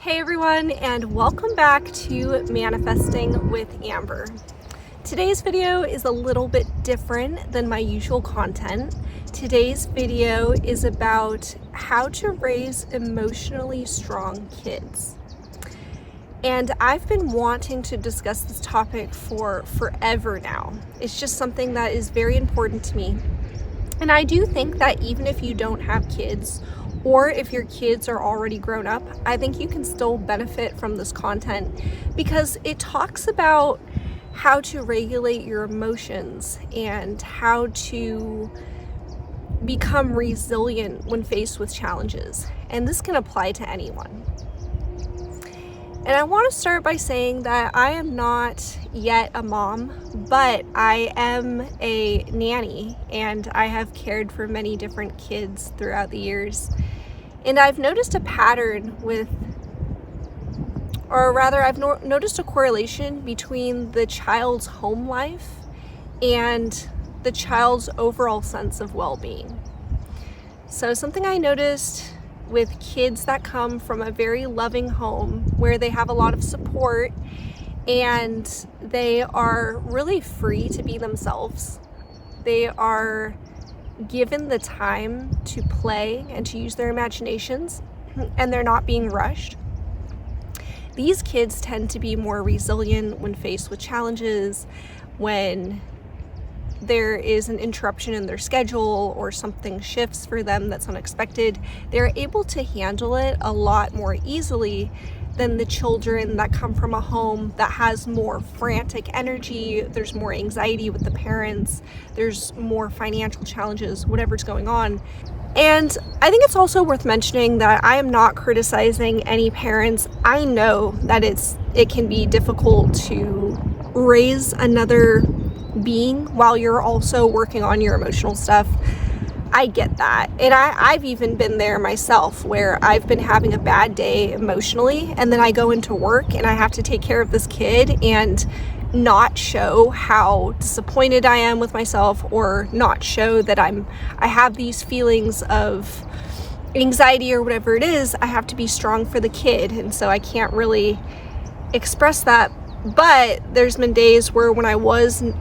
Hey everyone, and welcome back to Manifesting with Amber. Today's video is a little bit different than my usual content. Today's video is about how to raise emotionally strong kids. And I've been wanting to discuss this topic for forever now. It's just something that is very important to me. And I do think that even if you don't have kids, or if your kids are already grown up, I think you can still benefit from this content because it talks about how to regulate your emotions and how to become resilient when faced with challenges. And this can apply to anyone. And I want to start by saying that I am not yet a mom, but I am a nanny and I have cared for many different kids throughout the years. And I've noticed a pattern I've noticed a correlation between the child's home life and the child's overall sense of well-being. So something I noticed with kids that come from a very loving home where they have a lot of support and they are really free to be themselves. They are given the time to play and to use their imaginations, and they're not being rushed. These kids tend to be more resilient when faced with challenges, when there is an interruption in their schedule or something shifts for them that's unexpected. They're able to handle it a lot more easily than the children that come from a home that has more frantic energy. There's more anxiety with the parents, there's more financial challenges, whatever's going on. And I think it's also worth mentioning that I am not criticizing any parents. I know that it can be difficult to raise another being while you're also working on your emotional stuff. I get that. And I've even been there myself where I've been having a bad day emotionally, and then I go into work and I have to take care of this kid and not show how disappointed I am with myself, or not show that I have these feelings of anxiety or whatever it is. I have to be strong for the kid, and so I can't really express that. But there's been days where when I wasn't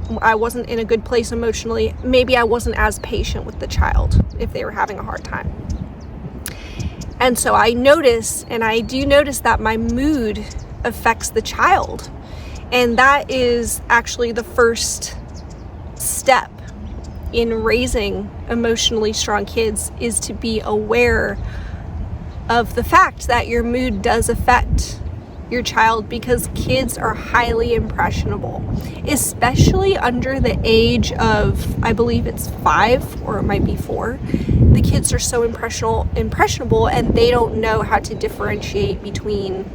in a good place emotionally, maybe I wasn't as patient with the child if they were having a hard time. And so I do notice that my mood affects the child. And that is actually the first step in raising emotionally strong kids, is to be aware of the fact that your mood does affect your child, because kids are highly impressionable, especially under the age of, I believe it's 5 or it might be 4. The kids are so impressionable, and they don't know how to differentiate between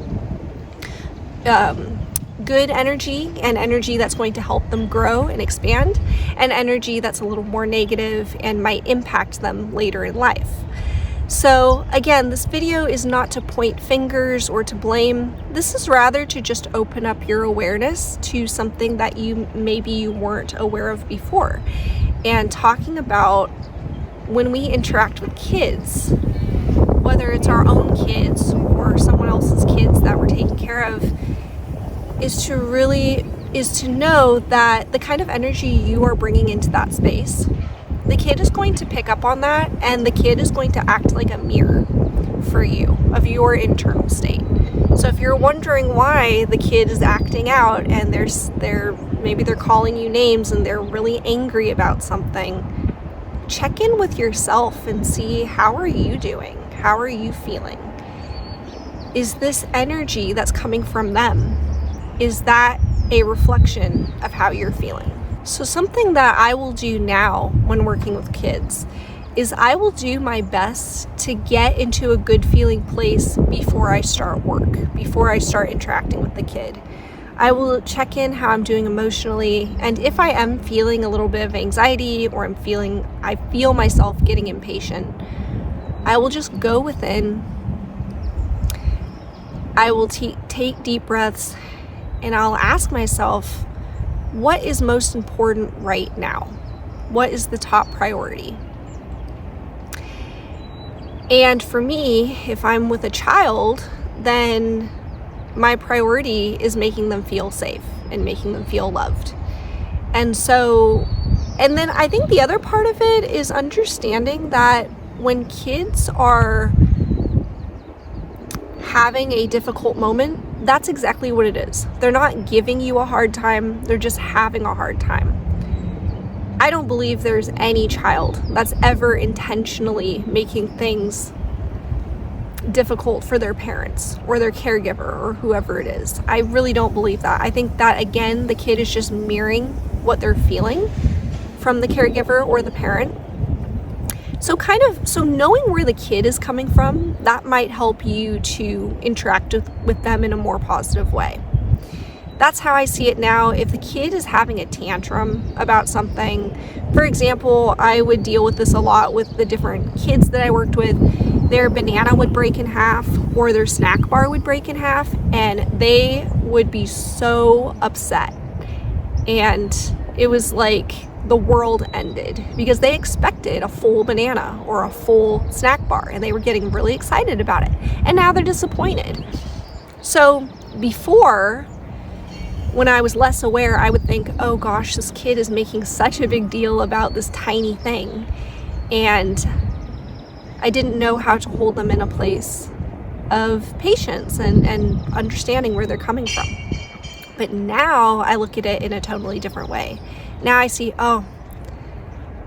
good energy and energy that's going to help them grow and expand, and energy that's a little more negative and might impact them later in life. So again, this video is not to point fingers or to blame. This is rather to just open up your awareness to something that you weren't aware of before. And talking about when we interact with kids, whether it's our own kids or someone else's kids that we're taking care of, is to know that the kind of energy you are bringing into that space, the kid is going to pick up on that, and the kid is going to act like a mirror for you of your internal state. So if you're wondering why the kid is acting out and maybe they're calling you names and they're really angry about something, check in with yourself and see, how are you doing? How are you feeling? Is this energy that's coming from them, is that a reflection of how you're feeling? So something that I will do now when working with kids is I will do my best to get into a good feeling place before I start work, before I start interacting with the kid. I will check in how I'm doing emotionally, and if I am feeling a little bit of anxiety, or I feel myself getting impatient, I will just go within. I will take deep breaths, and I'll ask myself, what is most important right now? What is the top priority? And for me, if I'm with a child, then my priority is making them feel safe and making them feel loved. And then I think the other part of it is understanding that when kids are having a difficult moment, that's exactly what it is. They're not giving you a hard time, they're just having a hard time. I don't believe there's any child that's ever intentionally making things difficult for their parents or their caregiver or whoever it is. I really don't believe that. I think that, again, the kid is just mirroring what they're feeling from the caregiver or the parent. So knowing where the kid is coming from, that might help you to interact with them in a more positive way. That's how I see it now. If the kid is having a tantrum about something, for example, I would deal with this a lot with the different kids that I worked with. Their banana would break in half or their snack bar would break in half, and they would be so upset. And it was like the world ended because they expected a full banana or a full snack bar and they were getting really excited about it. And now they're disappointed. So before, when I was less aware, I would think, oh gosh, this kid is making such a big deal about this tiny thing. And I didn't know how to hold them in a place of patience and understanding where they're coming from. But now I look at it in a totally different way. Now I see, oh,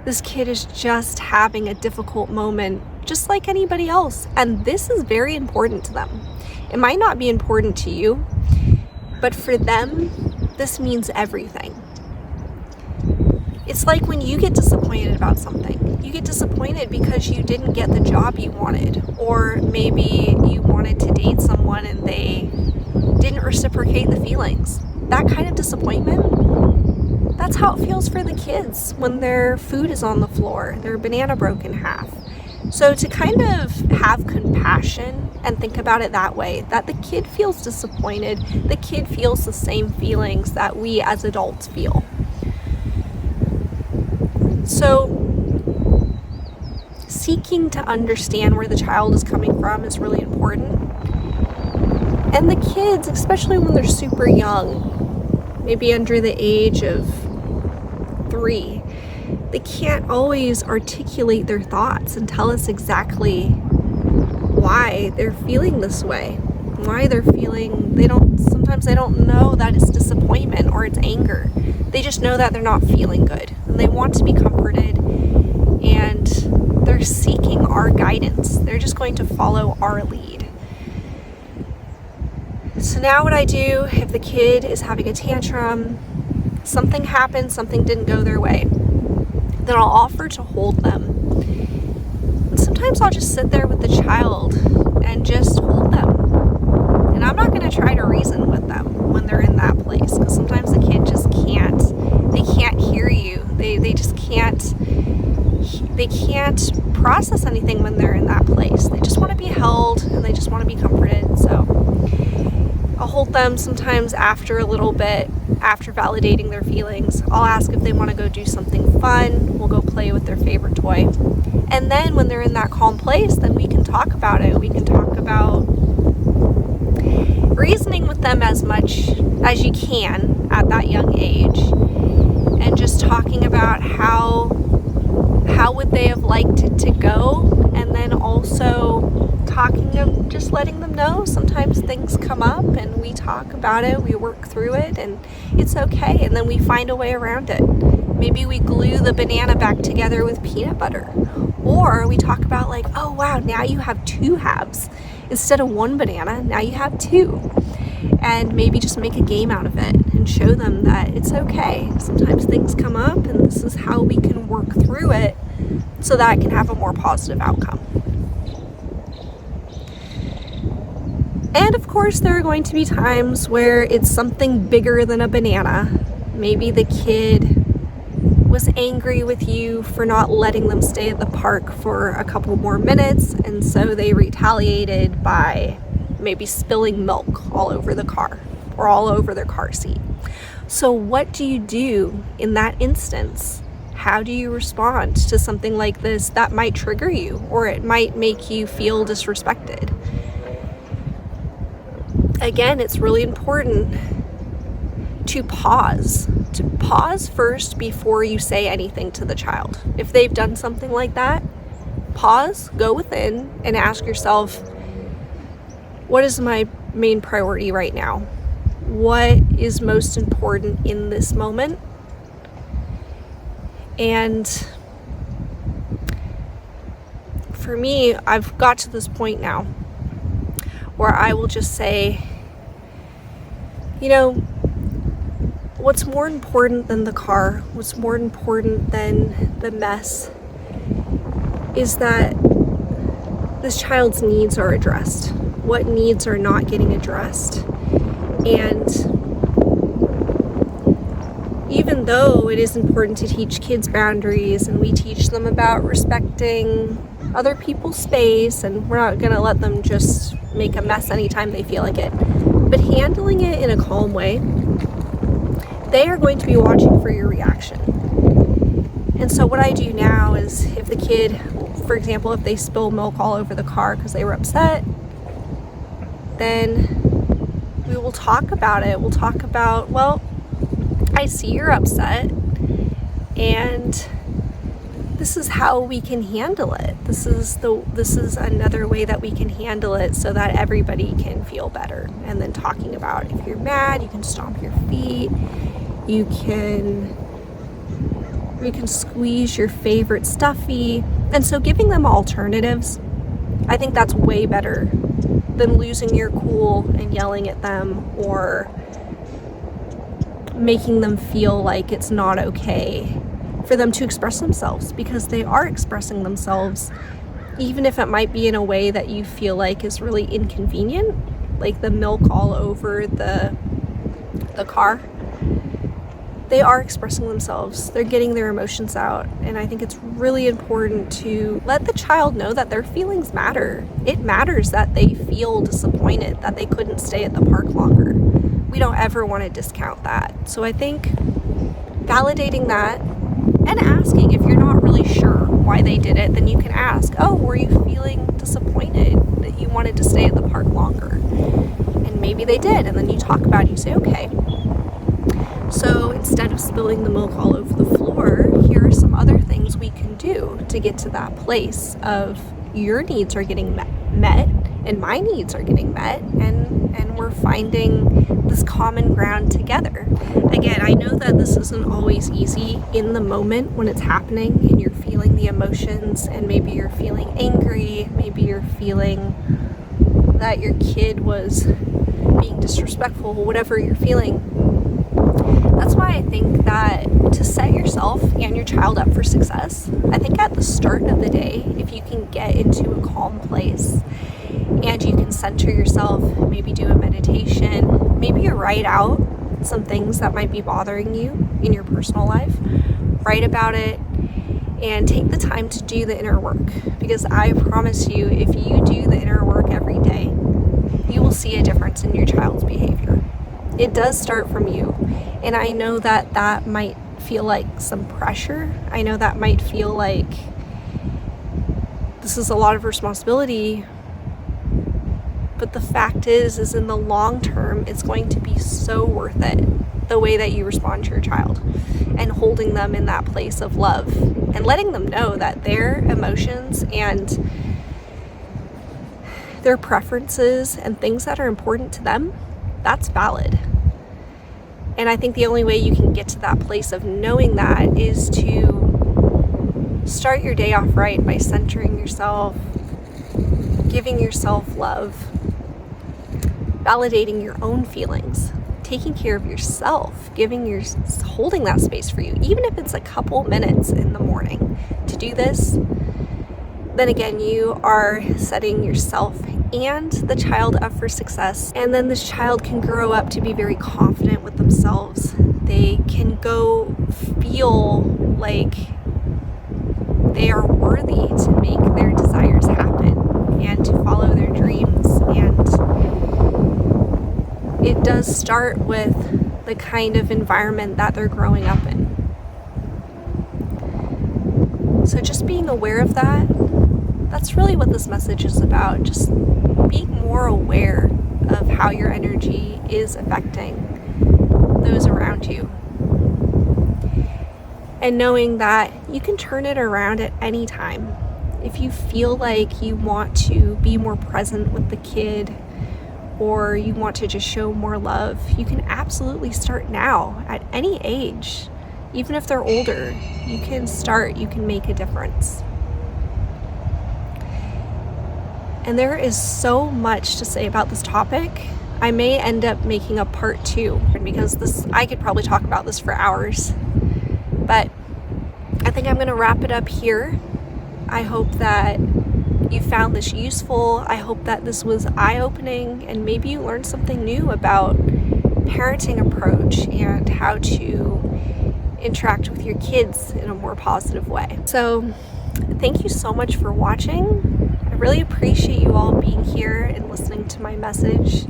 this kid is just having a difficult moment, just like anybody else. And this is very important to them. It might not be important to you, but for them, this means everything. It's like when you get disappointed about something. You get disappointed because you didn't get the job you wanted, or maybe you wanted to date someone and they didn't reciprocate the feelings. That kind of disappointment, that's how it feels for the kids when their food is on the floor, their banana broke in half. So to kind of have compassion and think about it that way, that the kid feels disappointed, the kid feels the same feelings that we as adults feel. So seeking to understand where the child is coming from is really important. And the kids, especially when they're super young, maybe under the age of 3, they can't always articulate their thoughts and tell us exactly why they're feeling this way, why they're feeling, sometimes they don't know that it's disappointment or it's anger. They just know that they're not feeling good and they want to be comforted, and they're seeking our guidance. They're just going to follow our lead. So now what I do, if the kid is having a tantrum, something happened, something didn't go their way, then I'll offer to hold them. And sometimes I'll just sit there with the child and just hold them. And I'm not going to try to reason with them when they're in that place, because sometimes the kid just can't. They can't hear you. They just can't. They can't process anything when they're in that place. They just want to be held and they just want to be comforted. So I'll hold them sometimes after a little bit, after validating their feelings. I'll ask if they want to go do something fun. We'll go play with their favorite toy. And then when they're in that calm place, then we can talk about it. We can talk about reasoning with them as much as you can at that young age. And just talking about how would they have liked it to go. And then also just letting them know sometimes things come up and we talk about it, we work through it, and it's okay, and then we find a way around it. Maybe we glue the banana back together with peanut butter, or we talk about like, oh wow, now you have 2 halves instead of 1 banana, now you have 2, and maybe just make a game out of it and show them that it's okay. Sometimes things come up and this is how we can work through it so that it can have a more positive outcome. And of course, there are going to be times where it's something bigger than a banana. Maybe the kid was angry with you for not letting them stay at the park for a couple more minutes, and so they retaliated by maybe spilling milk all over the car or all over their car seat. So what do you do in that instance? How do you respond to something like this that might trigger you, or it might make you feel disrespected? again, it's really important to pause first before you say anything to the child. If they've done something like that, pause, go within, and ask yourself, what is my main priority right now? What is most important in this moment? And for me, I've got to this point now where I will just say, what's more important than the car, what's more important than the mess, is that this child's needs are addressed. What needs are not getting addressed? And even though it is important to teach kids boundaries, and we teach them about respecting other people's space, and we're not going to let them just make a mess anytime they feel like it, but handling it in a calm way, they are going to be watching for your reaction. And so what I do now is, if the kid, for example, if they spill milk all over the car because they were upset, then we will talk about it. We'll talk about, well, I see you're upset, and this is how we can handle it. This is another way that we can handle it so that everybody can feel better. And then talking about, if you're mad, you can stomp your feet. You can squeeze your favorite stuffy. And so giving them alternatives, I think that's way better than losing your cool and yelling at them, or making them feel like it's not okay for them to express themselves, because they are expressing themselves, even if it might be in a way that you feel like is really inconvenient, like the milk all over the car. They are expressing themselves. They're getting their emotions out. And I think it's really important to let the child know that their feelings matter. It matters that they feel disappointed that they couldn't stay at the park longer. We don't ever want to discount that. So I think validating that and asking, if you're not really sure why they did it, then you can ask, oh, were you feeling disappointed that you wanted to stay at the park longer? And maybe they did. And then you talk about it, you say, okay, so instead of spilling the milk all over the floor, here are some other things we can do to get to that place of your needs are getting met and my needs are getting met, and we're finding this common ground together. Again, I know that this isn't always easy in the moment when it's happening and you're feeling the emotions, and maybe you're feeling angry, maybe you're feeling that your kid was being disrespectful, whatever you're feeling. That's why I think that to set yourself and your child up for success, I think at the start of the day, if you can get into a calm place and you can center yourself, maybe do a meditation, maybe you write out some things that might be bothering you in your personal life, write about it, and take the time to do the inner work. Because I promise you, if you do the inner work every day, you will see a difference in your child's behavior. It does start from you. And I know that that might feel like some pressure. I know that might feel like this is a lot of responsibility. But the fact is in the long term, it's going to be so worth it, the way that you respond to your child, and holding them in that place of love and letting them know that their emotions and their preferences and things that are important to them, that's valid. And I think the only way you can get to that place of knowing that is to start your day off right by centering yourself, giving yourself love, validating your own feelings, taking care of yourself, holding that space for you, even if it's a couple minutes in the morning to do this. Then again, you are setting yourself and the child up for success. And then this child can grow up to be very confident with themselves. They can go feel like they are worthy to make their desires happen and to follow their dreams. And it does start with the kind of environment that they're growing up in. So just being aware of that, that's really what this message is about. Just being more aware of how your energy is affecting those around you. And knowing that you can turn it around at any time. If you feel like you want to be more present with the kid, or you want to just show more love, you can absolutely start now at any age. Even if they're older, you can start, you can make a difference. And there is so much to say about this topic. I may end up making a part 2 because I could probably talk about this for hours. But I think I'm going to wrap it up here. I hope that you found this useful. I hope that this was eye-opening and maybe you learned something new about parenting approach and how to interact with your kids in a more positive way. So thank you so much for watching. I really appreciate you all being here and listening to my message.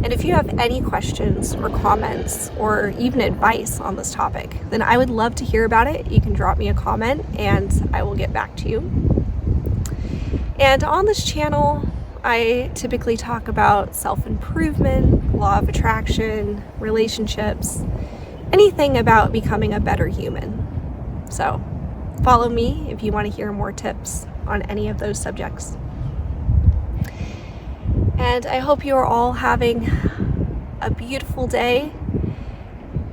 And if you have any questions or comments or even advice on this topic, then I would love to hear about it. You can drop me a comment and I will get back to you. And on this channel, I typically talk about self-improvement, law of attraction, relationships, anything about becoming a better human. So follow me if you want to hear more tips on any of those subjects. And I hope you are all having a beautiful day.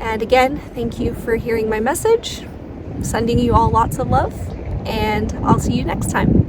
And again, thank you for hearing my message. Sending you all lots of love, and I'll see you next time.